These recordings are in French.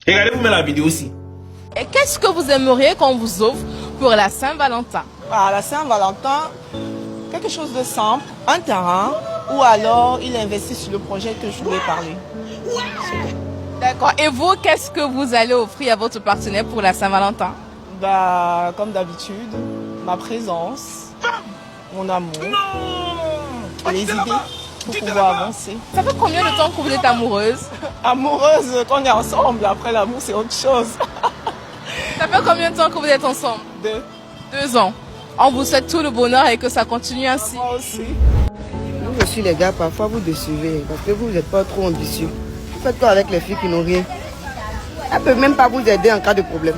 Regardez-vous la vidéo aussi. Et qu'est-ce que vous aimeriez qu'on vous offre pour la Saint-Valentin? La Saint-Valentin, quelque chose de simple, un terrain, ou alors il investit sur le projet que je voulais parler. D'accord. Et vous, qu'est-ce que vous allez offrir à votre partenaire pour la Saint-Valentin? Comme d'habitude, ma présence, mon amour, les idées pour pouvoir avancer. Ça fait combien de temps que vous êtes amoureuse? Amoureuse, quand on est ensemble, après l'amour c'est autre chose. Ça fait combien de temps que vous êtes ensemble? 2 ans. On vous souhaite tout le bonheur et que ça continue ainsi. Moi aussi. Vous aussi les gars, parfois vous décevez parce que vous n'êtes pas trop ambitieux. Vous faites quoi avec les filles qui n'ont rien? Elles ne peuvent même pas vous aider en cas de problème.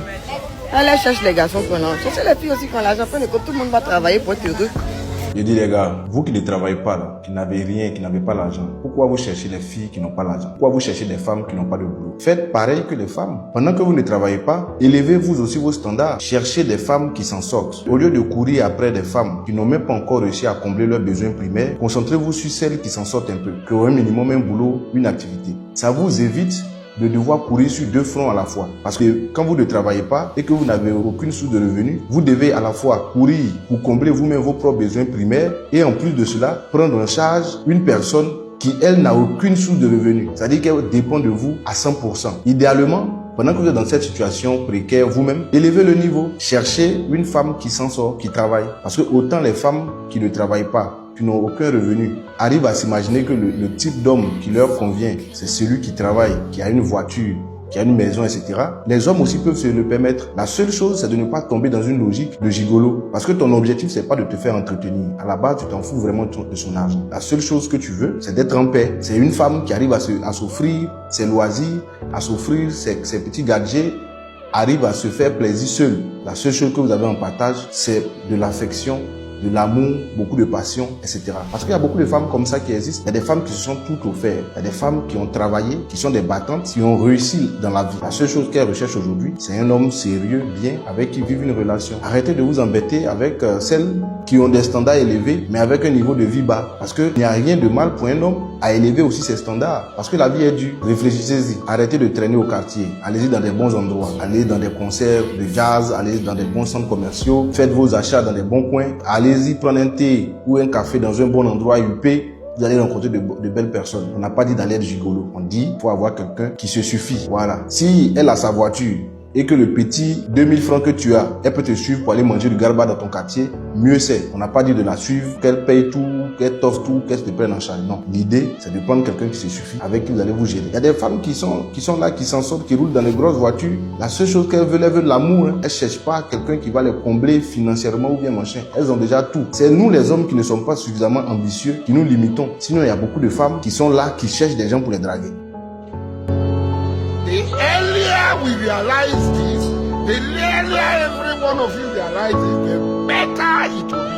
Elles cherchent les garçons prenants. Cherchez les filles aussi qui ont l'argent. Prenez que tout le monde va travailler pour être heureux. Je dis les gars, vous qui ne travaillez pas là, qui n'avez rien, qui n'avez pas l'argent, pourquoi vous cherchez les filles qui n'ont pas l'argent? Pourquoi vous cherchez des femmes qui n'ont pas de boulot? Faites pareil que les femmes. Pendant que vous ne travaillez pas, élevez vous aussi vos standards. Cherchez des femmes qui s'en sortent. Au lieu de courir après des femmes qui n'ont même pas encore réussi à combler leurs besoins primaires, concentrez-vous sur celles qui s'en sortent un peu, qui ont un minimum un boulot, une activité. Ça vous évite de devoir courir sur 2 fronts à la fois. Parce que quand vous ne travaillez pas et que vous n'avez aucune source de revenus, vous devez à la fois courir pour combler vous-même vos propres besoins primaires et en plus de cela, prendre en charge une personne qui, elle, n'a aucune source de revenus. C'est-à-dire qu'elle dépend de vous à 100%. Idéalement, pendant que vous êtes dans cette situation précaire vous-même, élevez le niveau. Cherchez une femme qui s'en sort, qui travaille. Parce que autant les femmes qui ne travaillent pas, qui n'ont aucun revenu, arrivent à s'imaginer que le type d'homme qui leur convient, c'est celui qui travaille, qui a une voiture, qui a une maison, etc. Les hommes aussi peuvent se le permettre. La seule chose, c'est de ne pas tomber dans une logique de gigolo. Parce que ton objectif, c'est pas de te faire entretenir. À la base, tu t'en fous vraiment de son argent. La seule chose que tu veux, c'est d'être en paix. C'est une femme qui arrive à s'offrir ses loisirs, à s'offrir ses petits gadgets, arrive à se faire plaisir seule. La seule chose que vous avez en partage, c'est de l'affection, de l'amour, beaucoup de passion, etc. Parce qu'il y a beaucoup de femmes comme ça qui existent. Il y a des femmes qui se sont toutes offertes. Il y a des femmes qui ont travaillé, qui sont des battantes, qui ont réussi dans la vie. La seule chose qu'elles recherchent aujourd'hui, c'est un homme sérieux, bien, avec qui vivent une relation. Arrêtez de vous embêter avec celles qui ont des standards élevés, mais avec un niveau de vie bas. Parce qu'il n'y a rien de mal pour un homme à élever aussi ses standards. Parce que la vie est dure. Réfléchissez-y. Arrêtez de traîner au quartier. Allez-y dans des bons endroits. Allez dans des concerts de jazz. Allez dans des bons centres commerciaux. Faites vos achats dans des bons coins. Allez-y prendre un thé ou un café dans un bon endroit huppé. Vous allez rencontrer de belles personnes. On n'a pas dit d'aller être gigolo. On dit qu'il faut avoir quelqu'un qui se suffit. Voilà. Si elle a sa voiture et que le petit 2000 francs que tu as, elle peut te suivre pour aller manger du garba dans ton quartier, mieux c'est. On n'a pas dit de la suivre, qu'elle paye tout, qu'elle t'offre tout, qu'elle te prenne en charge. Non. L'idée, c'est de prendre quelqu'un qui se suffit, avec qui vous allez vous gérer. Il y a des femmes qui sont là, qui s'en sortent, qui roulent dans les grosses voitures. La seule chose qu'elles veulent de l'amour. Elles cherchent pas quelqu'un qui va les combler financièrement ou bien machin. Elles ont déjà tout. C'est nous les hommes qui ne sommes pas suffisamment ambitieux, qui nous limitons. Sinon, il y a beaucoup de femmes qui sont là, qui cherchent des gens pour les draguer. The earlier we realize this, the earlier every one of you realizes, the better it will be.